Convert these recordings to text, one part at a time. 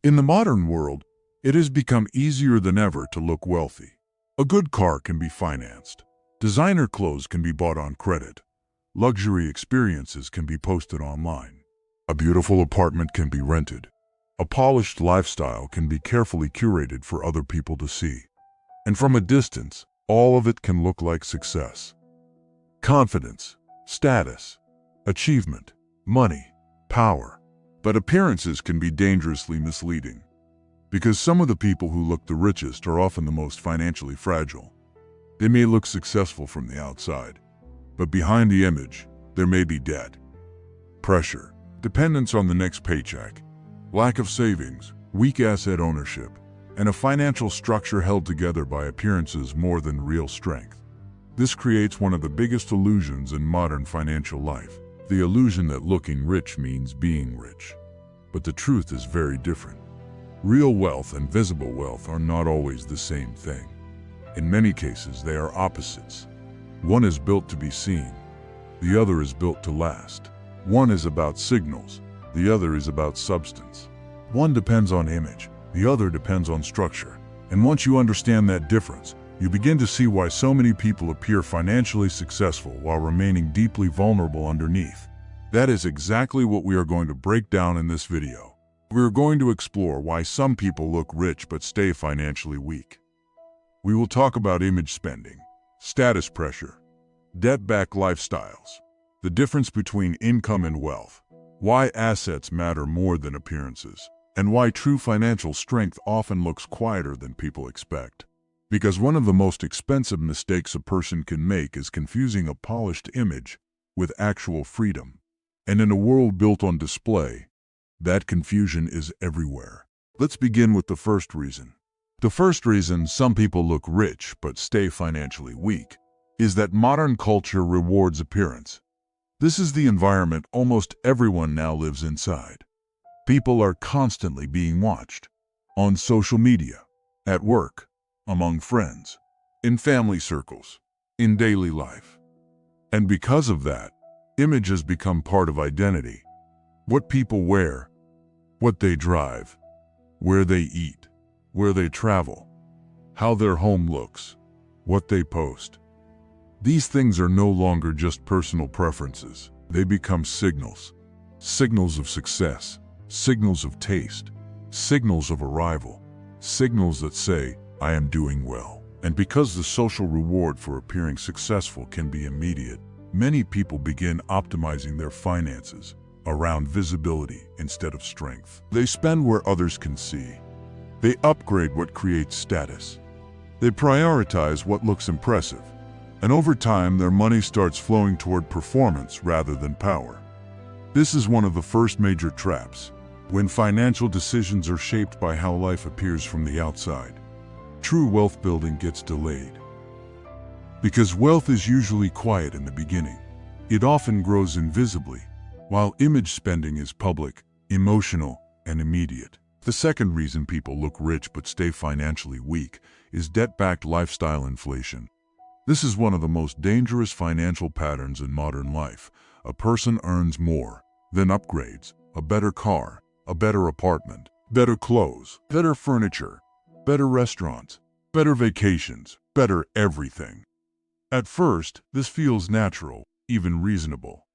In the modern world, it has become easier than ever to look wealthy. A good car can be financed. Designer clothes can be bought on credit. Luxury experiences can be posted online. A beautiful apartment can be rented. A polished lifestyle can be carefully curated for other people to see. And from a distance, all of it can look like success. Confidence, status, achievement, money, power. But appearances can be dangerously misleading, because some of the people who look the richest are often the most financially fragile. They may look successful from the outside, but behind the image, there may be debt, pressure, dependence on the next paycheck, lack of savings, weak asset ownership, and a financial structure held together by appearances more than real strength. This creates one of the biggest illusions in modern financial life. The illusion that looking rich means being rich. But the truth is very different. Real wealth and visible wealth are not always the same thing. In many cases, they are opposites. One is built to be seen. The other is built to last. One is about signals. The other is about substance. One depends on image. The other depends on structure. And once you understand that difference, you begin to see why so many people appear financially successful while remaining deeply vulnerable underneath. That is exactly what we are going to break down in this video. We are going to explore why some people look rich but stay financially weak. We will talk about image spending, status pressure, debt-backed lifestyles, the difference between income and wealth, why assets matter more than appearances, and why true financial strength often looks quieter than people expect. Because one of the most expensive mistakes a person can make is confusing a polished image with actual freedom. And in a world built on display, that confusion is everywhere. Let's begin with the first reason. The first reason some people look rich but stay financially weak is that modern culture rewards appearance. This is the environment almost everyone now lives inside. People are constantly being watched. On social media, at work, among friends, in family circles, in daily life. And because of that, image has become part of identity. What people wear, what they drive, where they eat, where they travel, how their home looks, what they post. These things are no longer just personal preferences. They become signals. Signals of success, signals of taste, signals of arrival, signals that say, I am doing well. And because the social reward for appearing successful can be immediate, many people begin optimizing their finances around visibility instead of strength. They spend where others can see. They upgrade what creates status. They prioritize what looks impressive. And over time, their money starts flowing toward performance rather than power. This is one of the first major traps, when financial decisions are shaped by how life appears from the outside. True wealth building gets delayed. Because wealth is usually quiet in the beginning, it often grows invisibly, while image spending is public, emotional, and immediate. The second reason people look rich but stay financially weak is debt-backed lifestyle inflation. This is one of the most dangerous financial patterns in modern life. A person earns more, then upgrades, a better car, a better apartment, better clothes, better furniture, better restaurants, better vacations, better everything. At first, this feels natural, even reasonable.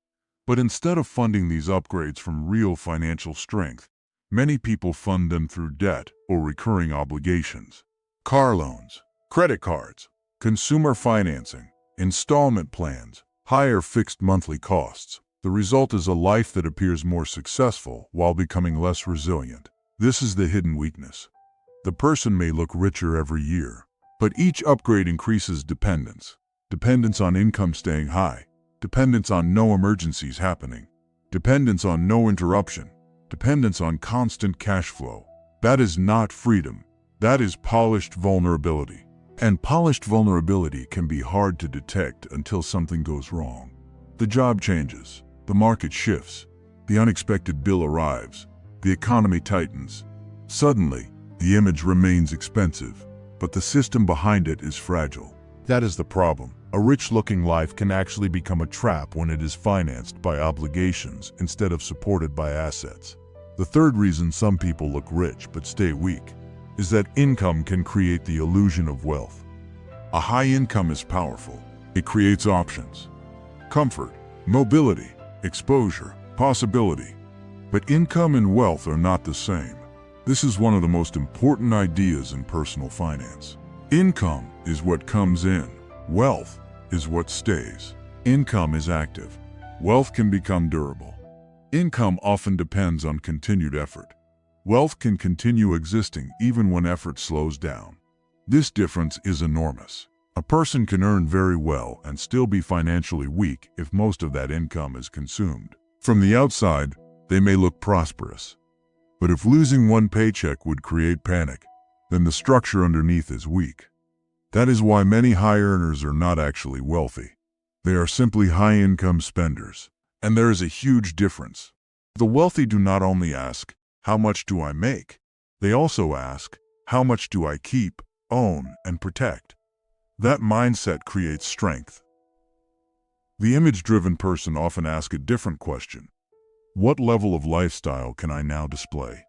But instead of funding these upgrades from real financial strength, many people fund them through debt or recurring obligations. Car loans, credit cards, consumer financing, installment plans, higher fixed monthly costs. The result is a life that appears more successful while becoming less resilient. This is the hidden weakness. The person may look richer every year, but each upgrade increases dependence. Dependence on income staying high, dependence on no emergencies happening, dependence on no interruption, dependence on constant cash flow. That is not freedom. That is polished vulnerability. And polished vulnerability can be hard to detect until something goes wrong. The job changes, the market shifts, the unexpected bill arrives, the economy tightens. Suddenly, the image remains expensive, but the system behind it is fragile. That is the problem. A rich-looking life can actually become a trap when it is financed by obligations instead of supported by assets. The third reason some people look rich but stay weak is that income can create the illusion of wealth. A high income is powerful. It creates options, comfort, mobility, exposure, possibility. But income and wealth are not the same. This is one of the most important ideas in personal finance. Income is what comes in. Wealth is what stays. Income is active. Wealth can become durable. Income often depends on continued effort. Wealth can continue existing even when effort slows down. This difference is enormous. A person can earn very well and still be financially weak if most of that income is consumed. From the outside, they may look prosperous. But if losing one paycheck would create panic, then the structure underneath is weak. That is why many high earners are not actually wealthy. They are simply high-income spenders. And there is a huge difference. The wealthy do not only ask, "How much do I make?" They also ask, "How much do I keep, own, and protect?" That mindset creates strength. The image-driven person often asks a different question. What level of lifestyle can I now display?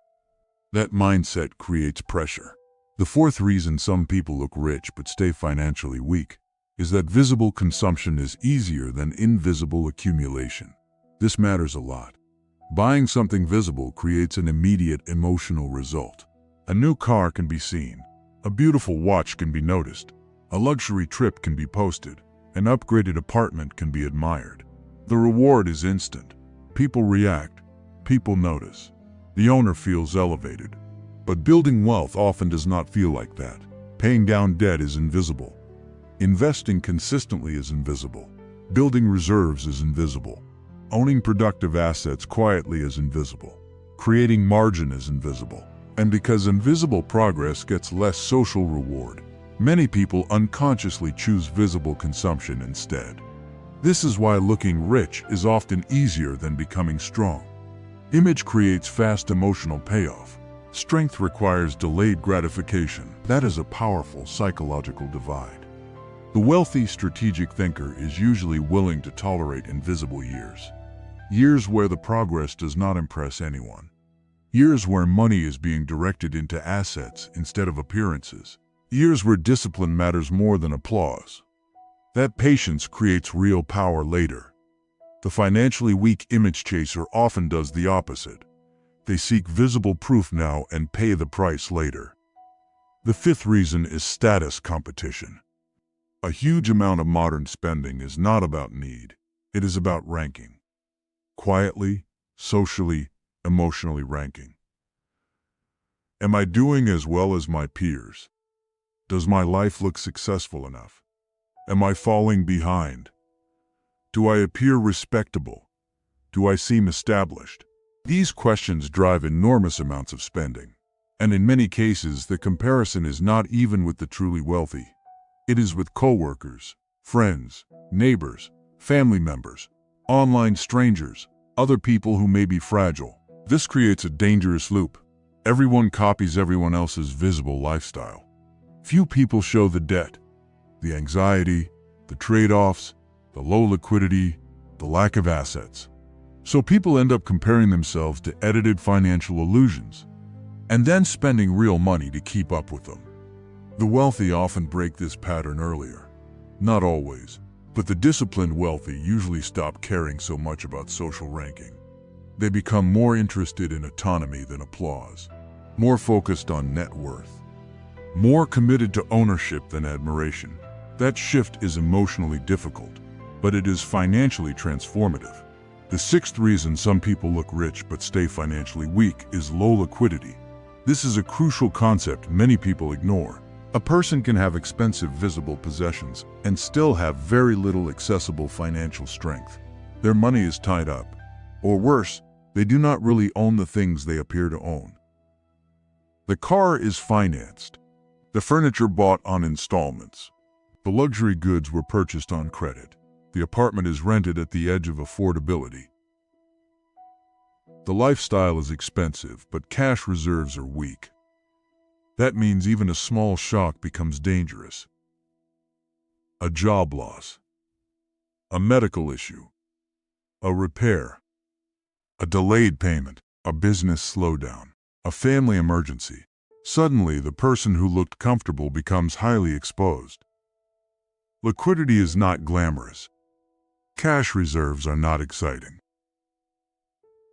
That mindset creates pressure. The fourth reason some people look rich but stay financially weak is that visible consumption is easier than invisible accumulation. This matters a lot. Buying something visible creates an immediate emotional result. A new car can be seen. A beautiful watch can be noticed. A luxury trip can be posted. An upgraded apartment can be admired. The reward is instant. People react. People notice. The owner feels elevated. But building wealth often does not feel like that. Paying down debt is invisible. Investing consistently is invisible. Building reserves is invisible. Owning productive assets quietly is invisible. Creating margin is invisible. And because invisible progress gets less social reward, many people unconsciously choose visible consumption instead. This is why looking rich is often easier than becoming strong. Image creates fast emotional payoff. Strength requires delayed gratification. That is a powerful psychological divide. The wealthy strategic thinker is usually willing to tolerate invisible years. Years where the progress does not impress anyone. Years where money is being directed into assets instead of appearances. Years where discipline matters more than applause. That patience creates real power later. The financially weak image chaser often does the opposite. They seek visible proof now and pay the price later. The fifth reason is status competition. A huge amount of modern spending is not about need. It is about ranking. Quietly, socially, emotionally ranking. Am I doing as well as my peers? Does my life look successful enough? Am I falling behind? Do I appear respectable? Do I seem established? These questions drive enormous amounts of spending. And in many cases, the comparison is not even with the truly wealthy. It is with coworkers, friends, neighbors, family members, online strangers, other people who may be fragile. This creates a dangerous loop. Everyone copies everyone else's visible lifestyle. Few people show the debt, the anxiety, the trade-offs, the low liquidity, the lack of assets. So people end up comparing themselves to edited financial illusions, and then spending real money to keep up with them. The wealthy often break this pattern earlier. Not always, but the disciplined wealthy usually stop caring so much about social ranking. They become more interested in autonomy than applause, more focused on net worth, more committed to ownership than admiration. That shift is emotionally difficult, but it is financially transformative. The sixth reason some people look rich but stay financially weak is low liquidity. This is a crucial concept many people ignore. A person can have expensive visible possessions and still have very little accessible financial strength. Their money is tied up. Or worse, they do not really own the things they appear to own. The car is financed. The furniture bought on installments. The luxury goods were purchased on credit. The apartment is rented at the edge of affordability. The lifestyle is expensive, but cash reserves are weak. That means even a small shock becomes dangerous. A job loss, a medical issue, a repair, a delayed payment. a business slowdown, a family emergency. Suddenly, the person who looked comfortable becomes highly exposed. Liquidity is not glamorous. Cash reserves are not exciting.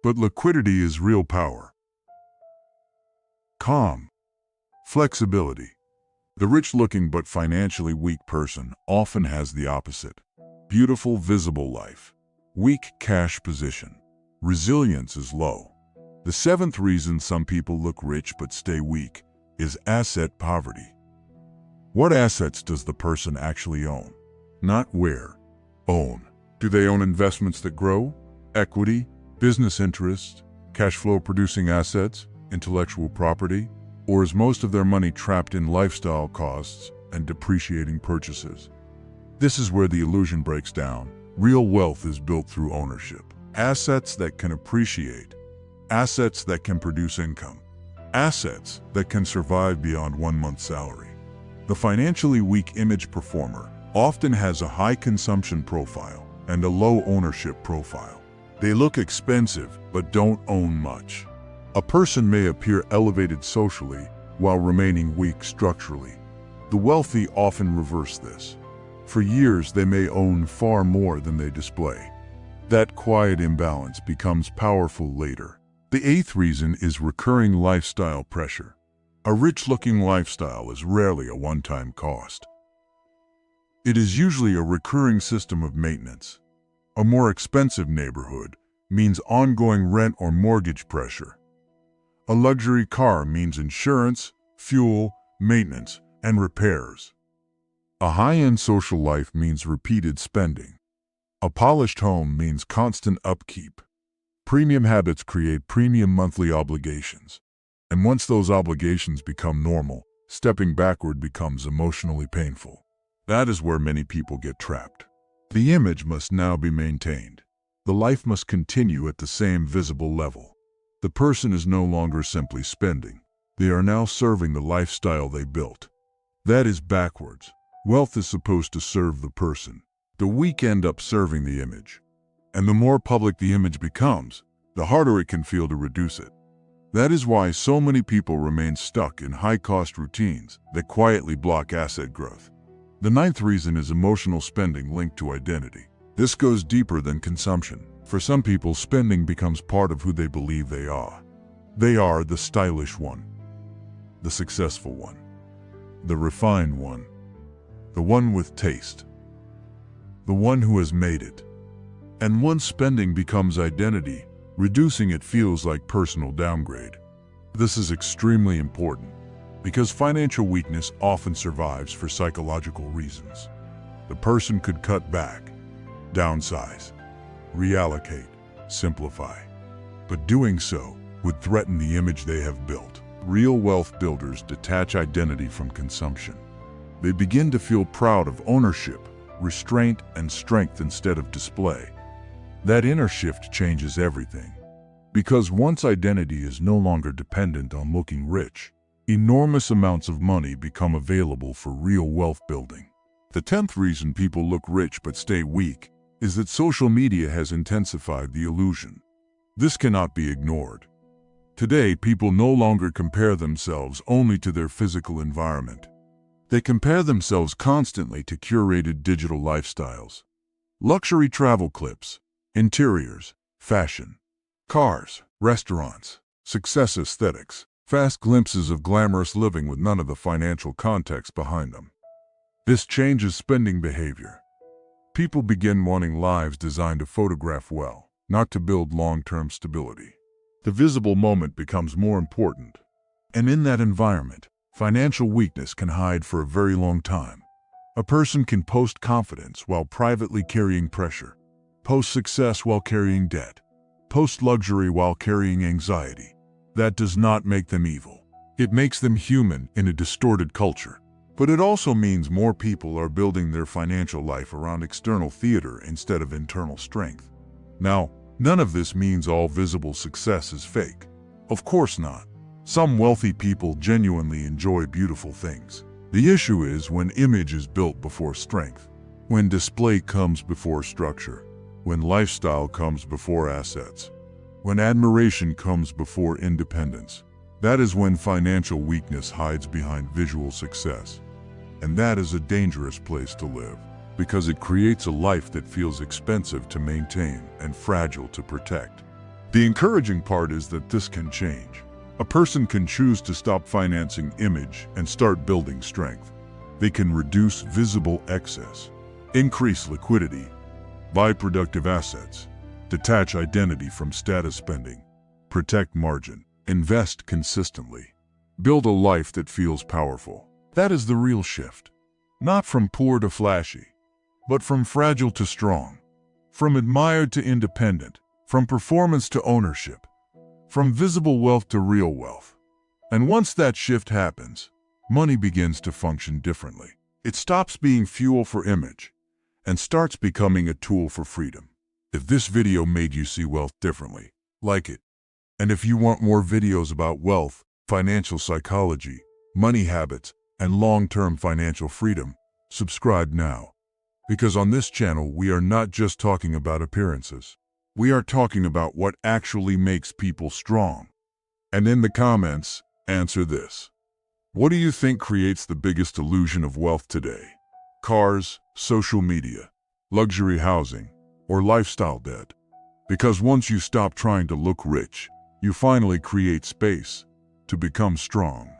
But liquidity is real power. Calm. Flexibility. The rich-looking but financially weak person often has the opposite. Beautiful, visible life. Weak cash position. Resilience is low. The seventh reason some people look rich but stay weak is asset poverty. What assets does the person actually own? Not where. Own. Do they own investments that grow? Equity? Business interests? Cash flow producing assets? Intellectual property? Or is most of their money trapped in lifestyle costs and depreciating purchases? This is where the illusion breaks down. Real wealth is built through ownership. Assets that can appreciate. Assets that can produce income. Assets that can survive beyond 1 month's salary. The financially weak image performer often has a high consumption profile and a low ownership profile. They look expensive but don't own much. A person may appear elevated socially while remaining weak structurally. The wealthy often reverse this. For years, they may own far more than they display. That quiet imbalance becomes powerful later. The eighth reason is recurring lifestyle pressure. A rich-looking lifestyle is rarely a one-time cost. It is usually a recurring system of maintenance. A more expensive neighborhood means ongoing rent or mortgage pressure. A luxury car means insurance, fuel, maintenance, and repairs. A high-end social life means repeated spending. A polished home means constant upkeep. Premium habits create premium monthly obligations. And once those obligations become normal, stepping backward becomes emotionally painful. That is where many people get trapped. The image must now be maintained. The life must continue at the same visible level. The person is no longer simply spending. They are now serving the lifestyle they built. That is backwards. Wealth is supposed to serve the person. The weak end up serving the image. And the more public the image becomes, the harder it can feel to reduce it. That is why so many people remain stuck in high-cost routines that quietly block asset growth. The ninth reason is emotional spending linked to identity. This goes deeper than consumption. For some people, spending becomes part of who they believe they are. They are the stylish one, the successful one, the refined one, the one with taste, the one who has made it. And once spending becomes identity, reducing it feels like personal downgrade. This is extremely important because financial weakness often survives for psychological reasons. The person could cut back, downsize, reallocate, simplify. But doing so would threaten the image they have built. Real wealth builders detach identity from consumption. They begin to feel proud of ownership, restraint, and strength instead of display. That inner shift changes everything. Because once identity is no longer dependent on looking rich, enormous amounts of money become available for real wealth building. The 10th reason people look rich but stay weak is that social media has intensified the illusion. This cannot be ignored. Today, people no longer compare themselves only to their physical environment. They compare themselves constantly to curated digital lifestyles. Luxury travel clips, interiors, fashion, cars, restaurants, success aesthetics, fast glimpses of glamorous living with none of the financial context behind them. This changes spending behavior. People begin wanting lives designed to photograph well, not to build long-term stability. The visible moment becomes more important. And in that environment, financial weakness can hide for a very long time. A person can post confidence while privately carrying pressure, post success while carrying debt, post luxury while carrying anxiety. That does not make them evil. It makes them human in a distorted culture. But it also means more people are building their financial life around external theater instead of internal strength. Now, none of this means all visible success is fake. Of course not. Some wealthy people genuinely enjoy beautiful things. The issue is when image is built before strength, when display comes before structure, when lifestyle comes before assets. when admiration comes before independence. That is when financial weakness hides behind visual success. And that is a dangerous place to live, because it creates a life that feels expensive to maintain and fragile to protect. The encouraging part is that this can change. A person can choose to stop financing image and start building strength. They can reduce visible excess, increase liquidity, buy productive assets, detach identity from status spending, protect margin, invest consistently, build a life that feels powerful. That is the real shift. Not from poor to flashy, but from fragile to strong, from admired to independent, from performance to ownership, from visible wealth to real wealth. And once that shift happens, money begins to function differently. It stops being fuel for image and starts becoming a tool for freedom. If this video made you see wealth differently, like it. And if you want more videos about wealth, financial psychology, money habits, and long-term financial freedom, subscribe now. Because on this channel, we are not just talking about appearances. We are talking about what actually makes people strong. And in the comments, answer this. What do you think creates the biggest illusion of wealth today? Cars, social media, luxury housing, or lifestyle debt? Because once you stop trying to look rich, you finally create space to become strong.